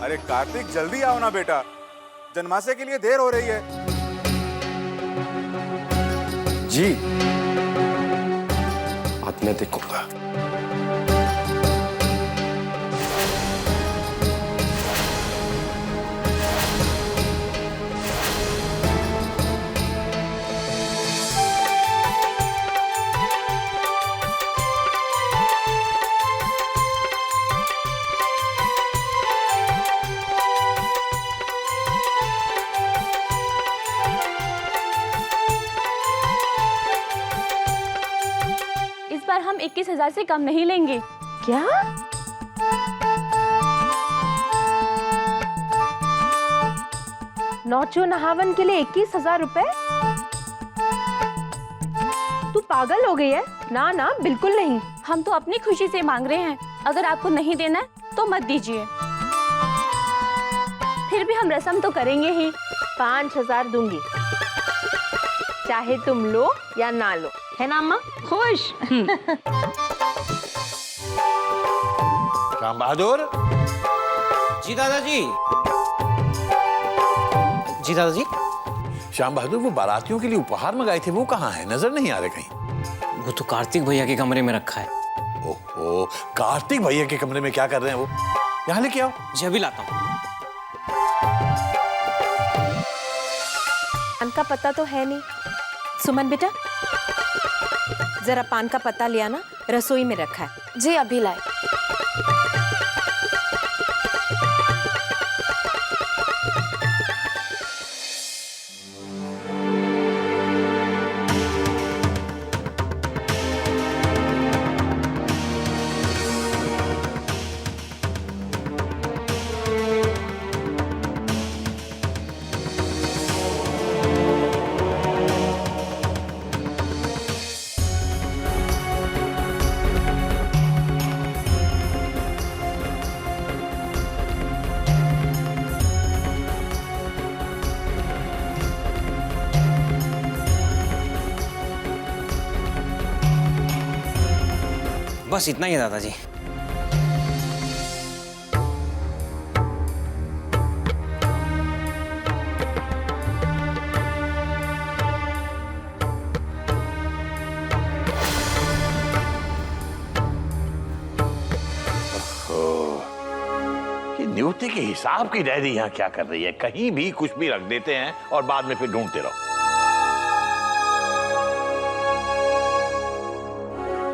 अरे कार्तिक, जल्दी आओ ना बेटा, जन्माशय के लिए देर हो रही है। जी, बाद में देखूंगा। हम 21,000 से कम नहीं लेंगे। क्या? नौचो नहावन के लिए 21,000 रुपए? तू पागल हो गई है? ना ना, बिल्कुल नहीं। हम तो अपनी खुशी से मांग रहे हैं, अगर आपको नहीं देना है तो मत दीजिए। फिर भी हम रस्म तो करेंगे ही। 5,000 दूंगी, चाहे तुम लो या ना लो, है ना अम्मा? खुश? श्याम बहादुर। जी दादाजी। जी दादाजी। श्याम बहादुर, वो बारातियों के लिए उपहार मंगाए थे, वो कहाँ है? नजर नहीं आ रहे कहीं। वो तो कार्तिक भैया के कमरे में रखा है। ओहो, कार्तिक भैया के कमरे में क्या कर रहे हैं वो? यहाँ लेके आओ। जी अभी लाता हूँ। पान का पत्ता तो है नहीं। सुमन बेटा, जरा पान का पत्ता लिया ना, रसोई में रखा है। जी अभी लाए। बस इतना ही है दादाजी। ये नियुक्ति के हिसाब की डायरी यहाँ क्या कर रही है? कहीं भी कुछ भी रख देते हैं और बाद में फिर ढूंढते रहो।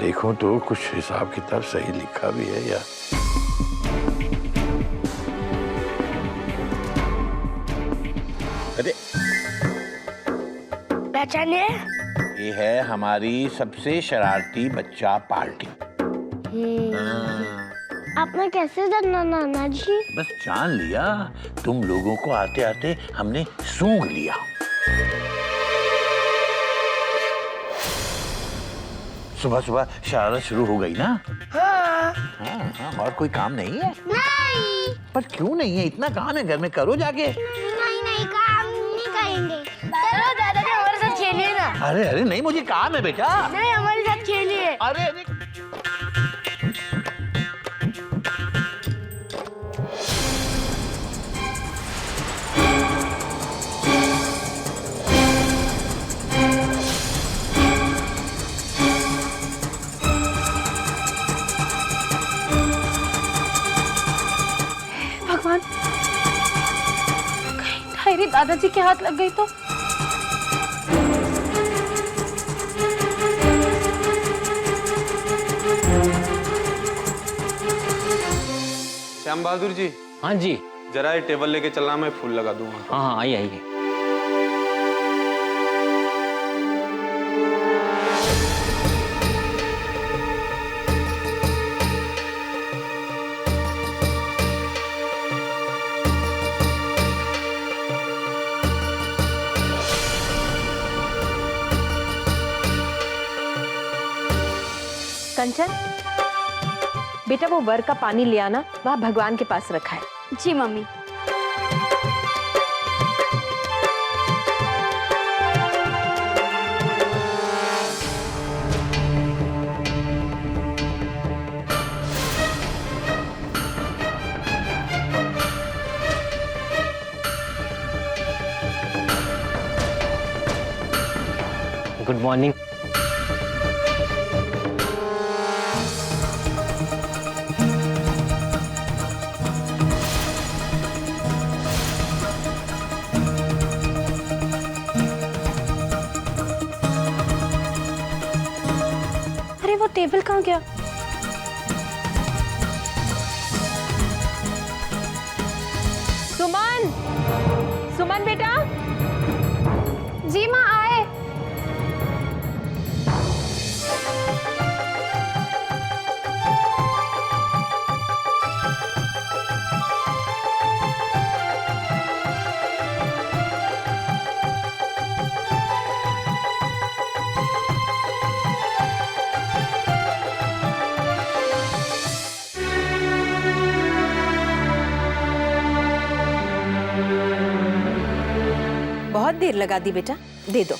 देखो तो कुछ हिसाब किताब सही लिखा भी है या? अरे पहचानिए? ये है हमारी सबसे शरारती बच्चा पार्टी। आपने कैसे जाना नाना जी? बस जान लिया, तुम लोगों को आते आते हमने सूंघ लिया। सुबह सुबह शरारत शुरू हो गई ना? हाँ। हाँ, और कोई काम नहीं है? नहीं। पर क्यों नहीं है? इतना काम है घर में, करो जाके। नहीं नहीं, काम नहीं करेंगे। चलो दादाजी हमारे साथ खेलिए ना। अरे अरे नहीं, मुझे काम है बेटा। नहीं, हमारे साथ खेलिए। अरे अरे भगवान, कहीं डायरी दादाजी के हाथ लग गई तो? श्याम बहादुर जी। हाँ जी। जरा ये टेबल लेके चलना, मैं फूल लगा दूंगा। हाँ हाँ, आइए आइए। कंचन बेटा, वो वर का पानी ले आना, वहाँ भगवान के पास रखा है। जी मम्मी। Good morning. अरे वो टेबल कहाँ गया? सुमन, सुमन बेटा। जी माँ आए। बहुत देर लगा दी बेटा, दे दो।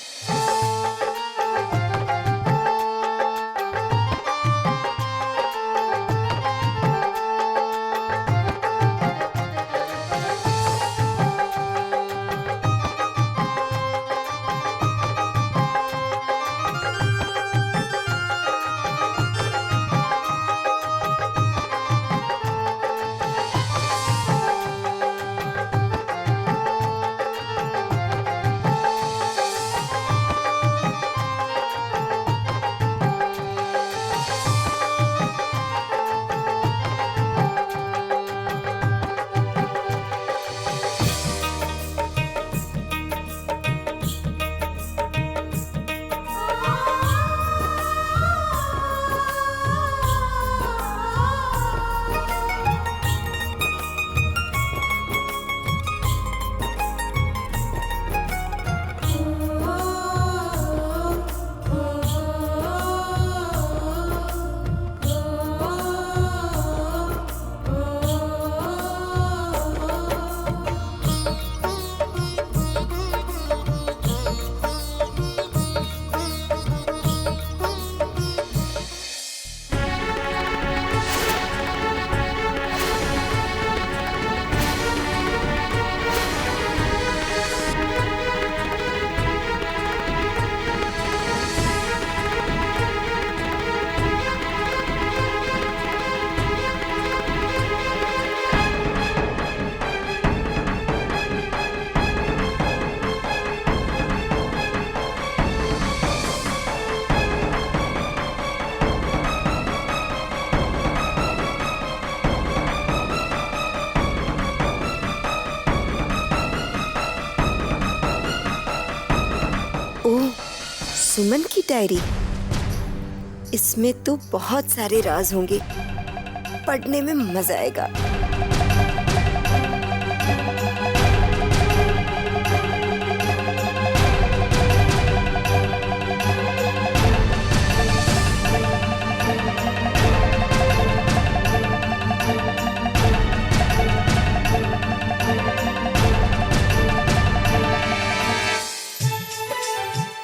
ओह, सुमन की डायरी। इसमें तो बहुत सारे राज होंगे, पढ़ने में मजा आएगा।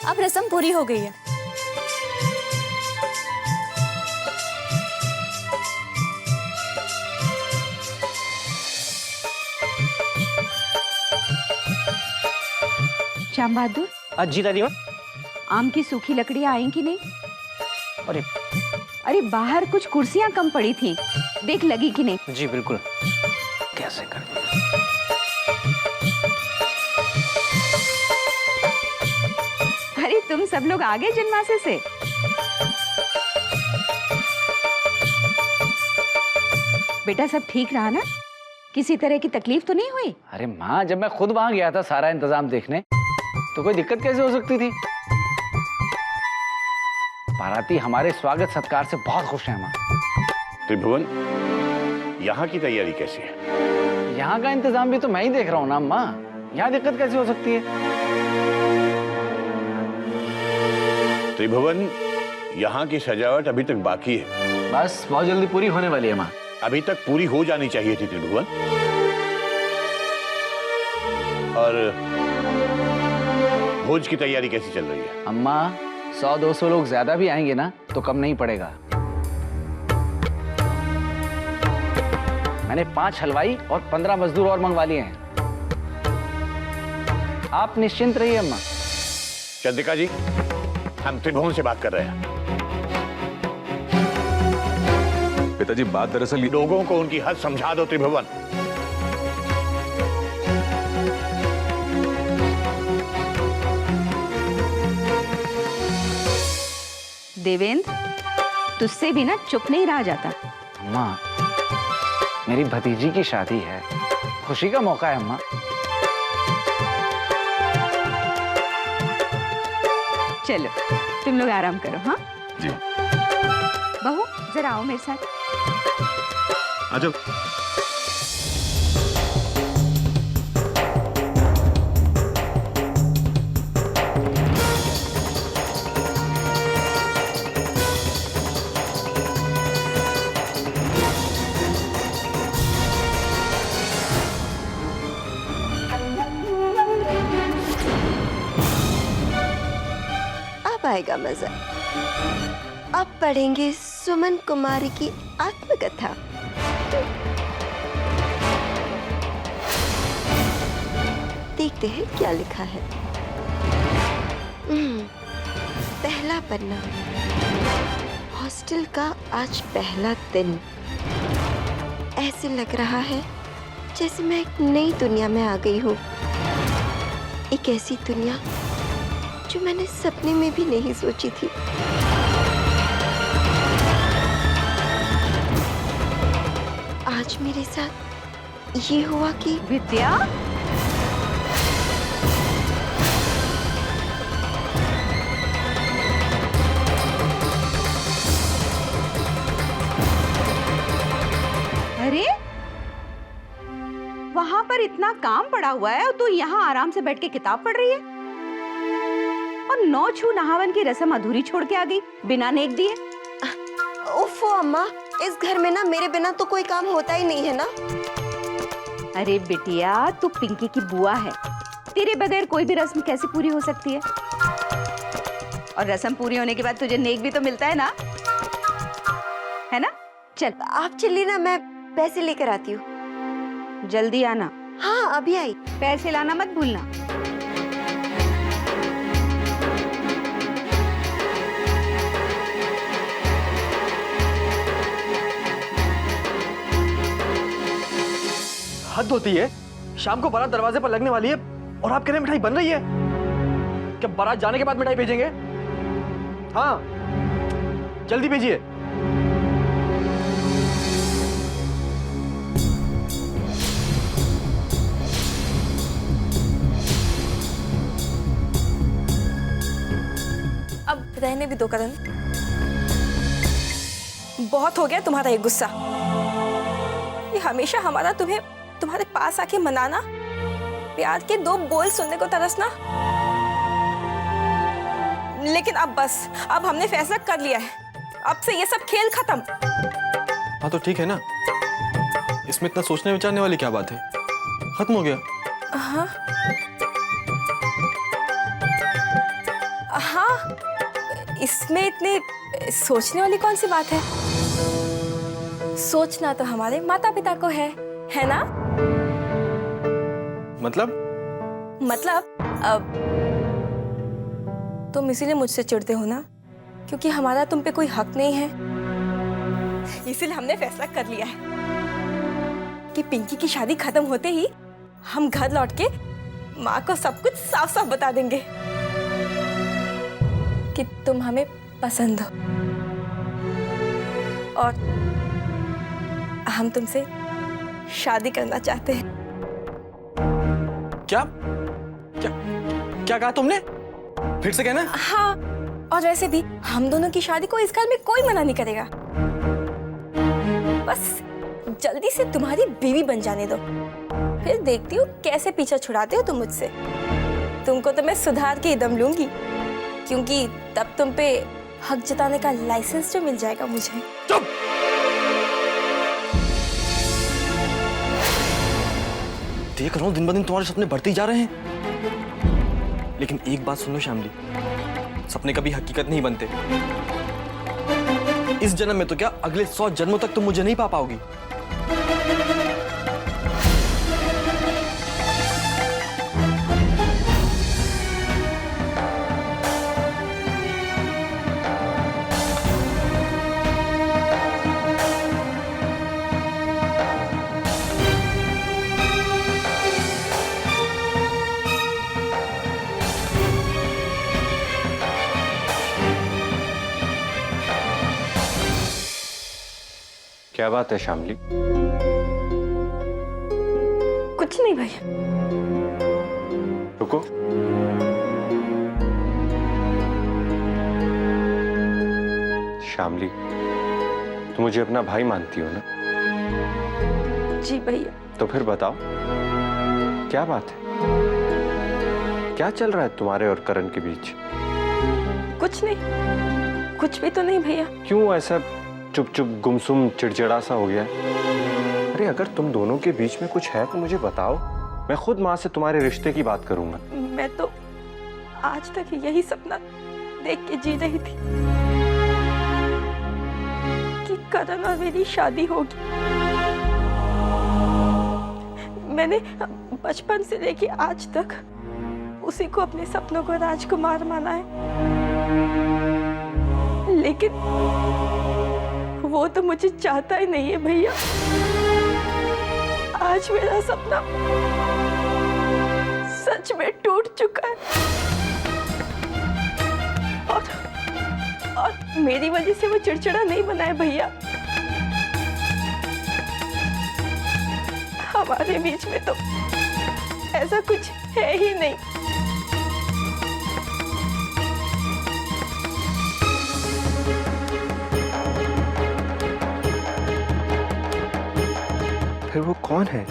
अब रस्म पूरी हो गई है। श्याम बहादुर, जी दादी माँ। आम की सूखी लकड़ियां आई कि नहीं? अरे अरे बाहर कुछ कुर्सियां कम पड़ी थी, देख लगी कि नहीं? जी बिल्कुल। कैसे कर? अरे तुम सब लोग आ गए जनमासे से? बेटा सब ठीक रहा ना? किसी तरह की तकलीफ तो नहीं हुई? अरे माँ, जब मैं खुद वहां गया था सारा इंतजाम देखने, तो कोई दिक्कत कैसे हो सकती थी? बाराती हमारे स्वागत सत्कार से बहुत खुश हैं माँ। त्रिभुवन, यहाँ की तैयारी कैसी है? यहाँ का इंतजाम भी तो मैं ही देख रहा हूँ ना माँ, यहाँ दिक्कत कैसे हो सकती है? त्रिभुवन, यहाँ की सजावट अभी तक बाकी है। बस बहुत जल्दी पूरी होने वाली है माँ। अभी तक पूरी हो जानी चाहिए थी त्रिभुवन। और भोज की तैयारी कैसी चल रही है? अम्मा, 100-200 लोग ज्यादा भी आएंगे ना तो कम नहीं पड़ेगा। मैंने 5 हलवाई और 15 मजदूर और मंगवा लिए हैं। आप निश्चिंत रहिए अम्मा। चंद्रिका जी, हम त्रिभुवन से बात कर रहे हैं। पिताजी बात दरअसल लोगों को उनकी हद समझा दो त्रिभुवन। देवेंद्र, तुझसे भी ना चुप नहीं रहा जाता। अम्मा, मेरी भतीजी की शादी है, खुशी का मौका है अम्मा। चलो तुम लोग आराम करो। हाँ जी। बहू जरा आओ मेरे साथ। आ जाओ। अब आएगा मजा। अब पढ़ेंगे सुमन कुमारी की आत्मकथा। देखते हैं क्या लिखा है। पहला पन्ना। हॉस्टल का आज पहला दिन। ऐसे लग रहा है जैसे मैं एक नई दुनिया में आ गई हूँ। एक ऐसी दुनिया जो मैंने सपने में भी नहीं सोची थी। आज मेरे साथ ये हुआ कि विद्या, अरे वहां पर इतना काम पड़ा हुआ है और तू यहाँ आराम से बैठ के किताब पढ़ रही है और नौ छू नहावन की रस्म अधूरी छोड़ के आ गई बिना नेक दिए। उफ़ो अम्मा, इस घर में ना मेरे बिना तो कोई काम होता ही नहीं है ना। अरे बिटिया, तू पिंकी की बुआ है, तेरे बगैर कोई भी रस्म कैसे पूरी हो सकती है? और रस्म पूरी होने के बाद तुझे नेक भी तो मिलता है ना, है ना? चल आप चलिए ना, मैं पैसे लेकर आती हूँ। जल्दी आना। हाँ अभी आई। पैसे लाना मत भूलना। हद होती है। शाम को बारात दरवाजे पर लगने वाली है और आप कह रहे हैं मिठाई बन रही है। क्या बारात जाने के बाद मिठाई भेजेंगे? हाँ जल्दी भेजिए। अब रहने भी दो करण। बहुत हो गया तुम्हारा ये गुस्सा। ये हमेशा हमारा तुम्हें तुम्हारे पास आके मनाना, प्यार के दो बोल सुनने को तरसना। लेकिन अब बस, अब हमने फैसला कर लिया है। अब से ये सब खेल खत्म। हाँ तो ठीक है ना, इसमें इतना सोचने विचारने वाली क्या बात है? खत्म हो गया। हाँ हाँ, इसमें इतने सोचने वाली कौन सी बात है? सोचना तो हमारे माता पिता को है ना? मतलब अब तुम इसीलिए मुझसे चिढ़ते हो ना, क्योंकि हमारा तुम पे कोई हक नहीं है। इसीलिए हमने फैसला कर लिया है कि पिंकी की शादी खत्म होते ही हम घर लौट के माँ को सब कुछ साफ साफ बता देंगे कि तुम हमें पसंद हो और हम तुमसे शादी करना चाहते हैं। क्या क्या क्या कहा तुमने? फिर से कहना। हाँ, और वैसे भी हम दोनों की शादी को इस घर में कोई मना नहीं करेगा। बस जल्दी से तुम्हारी बीवी बन जाने दो, फिर देखती हूँ कैसे पीछा छुड़ाते हो तुम मुझसे। तुमको तो मैं सुधार के ही दम लूंगी, क्योंकि तब तुम पे हक जताने का लाइसेंस जो मिल जाएगा मुझे। चुप! देख रहा हूँ दिन ब दिन तुम्हारे सपने बढ़ते ही जा रहे हैं। लेकिन एक बात सुन लो श्यामली, सपने कभी हकीकत नहीं बनते। इस जन्म में तो क्या, अगले 100 जन्मों तक तुम मुझे नहीं पा पाओगी। क्या बात है शामली? कुछ नहीं भैया। रुको। शामली, तुम मुझे अपना भाई मानती हो ना? जी भैया। तो फिर बताओ, क्या बात है? क्या चल रहा है तुम्हारे और करण के बीच? कुछ नहीं, कुछ भी तो नहीं भैया। क्यों ऐसा चुप चुप गुमसुम चिड़चिड़ा सा हो गया? अरे अगर तुम दोनों के बीच में कुछ है तो मुझे बताओ, मैं खुद माँ से तुम्हारे रिश्ते की बात करूंगा। मैं तो आज तक यही सपना देख के जी रही थी कि करण और मेरी शादी होगी। मैंने बचपन से लेके आज तक उसी को अपने सपनों को राजकुमार माना है, लेकिन वो तो मुझे चाहता ही नहीं है भैया। आज मेरा सपना सच में टूट चुका है और मेरी वजह से वो चिड़चिड़ा नहीं बना है भैया। हमारे बीच में तो ऐसा कुछ है ही नहीं। फिर वो कौन है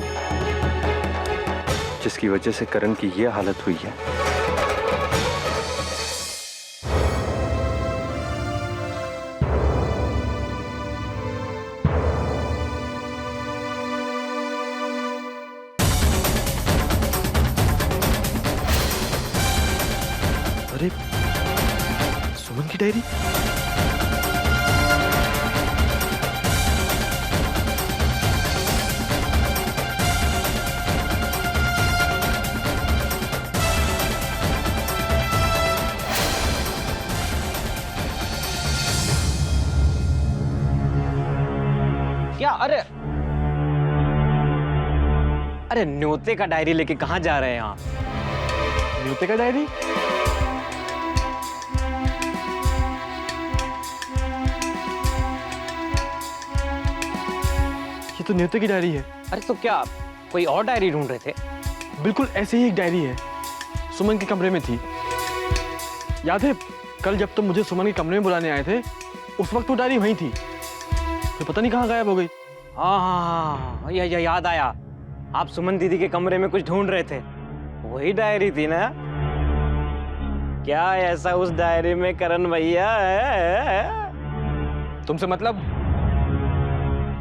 जिसकी वजह से करण की ये हालत हुई है? अरे सुमन की डायरी। क्या? अरे अरे न्योते का डायरी लेके कहाँ जा रहे हैं आप? न्योते का डायरी? ये तो न्योते की डायरी है। अरे तो क्या कोई और डायरी ढूंढ रहे थे? बिल्कुल ऐसे ही एक डायरी है, सुमन के कमरे में थी। याद है कल जब तुम मुझे सुमन के कमरे में बुलाने आए थे, उस वक्त वो डायरी वहीं थी, फिर पता नहीं कहाँ गायब हो गई। हाँ, याद आया। आप सुमन दीदी के कमरे में कुछ ढूंढ रहे थे, वही डायरी थी ना? क्या ऐसा उस डायरी में करण भैया है? तुमसे मतलब?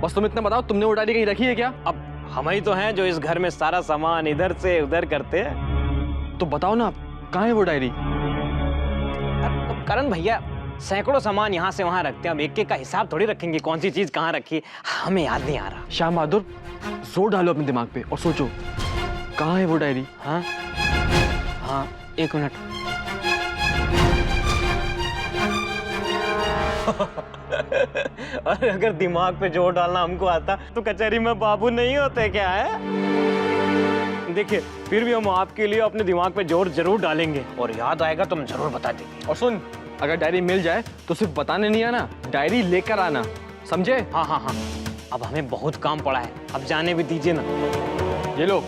बस तुम इतना बताओ, तुमने वो डायरी कहीं रखी है क्या? अब हम ही तो हैं जो इस घर में सारा सामान इधर से उधर करते हैं। तो बताओ ना, कहाँ है वो डायरी? अब करण भैया सैकड़ों सामान यहाँ से वहाँ रखते हैं, अब एक एक का हिसाब थोड़ी रखेंगे कौन सी चीज कहाँ रखी, हमें याद नहीं आ रहा। श्याम बहादुर, जोर डालो अपने दिमाग पे और सोचो, कहाँ है वो डायरी? हाँ हाँ, एक मिनट। अरे अगर दिमाग पे जोर डालना हमको आता तो कचहरी में बाबू नहीं होते क्या है? देखिए फिर भी हम आपके लिए अपने दिमाग पे जोर जरूर डालेंगे और याद आएगा तो हम जरूर बता देंगे। और सुन, अगर डायरी मिल जाए तो सिर्फ बताने नहीं आना, डायरी लेकर आना, समझे? हाँ हाँ हाँ, अब हमें बहुत काम पड़ा है, अब जाने भी दीजिए ना। ये लो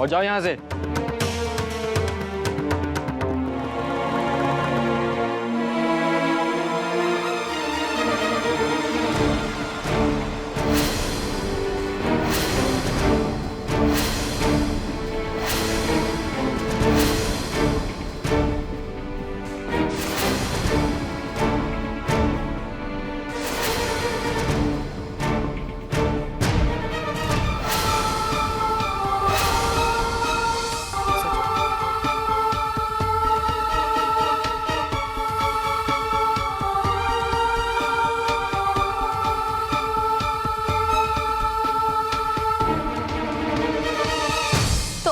और जाओ यहाँ से।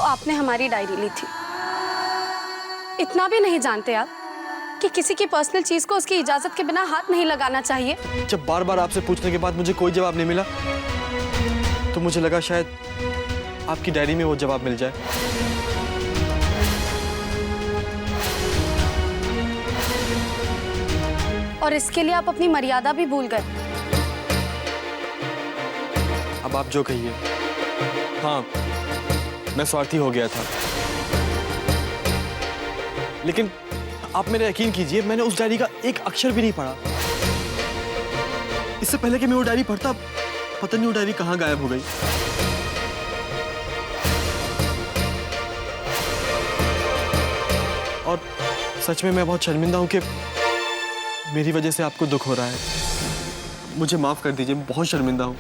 आपने हमारी डायरी ली थी। इतना भी नहीं जानते आप कि किसी की पर्सनल चीज को उसकी इजाजत के बिना हाथ नहीं लगाना चाहिए? जब बार बार आपसे पूछने के बाद मुझे कोई जवाब नहीं मिला तो मुझे लगा शायद आपकी डायरी में वो जवाब मिल जाए। और इसके लिए आप अपनी मर्यादा भी भूल गए। अब आप जो कहिए। हाँ, मैं स्वार्थी हो गया था, लेकिन आप मेरा यकीन कीजिए, मैंने उस डायरी का एक अक्षर भी नहीं पढ़ा। इससे पहले कि मैं वो डायरी पढ़ता, पता नहीं वो डायरी कहाँ गायब हो गई। और सच में मैं बहुत शर्मिंदा हूं कि मेरी वजह से आपको दुख हो रहा है। मुझे माफ कर दीजिए, बहुत शर्मिंदा हूं।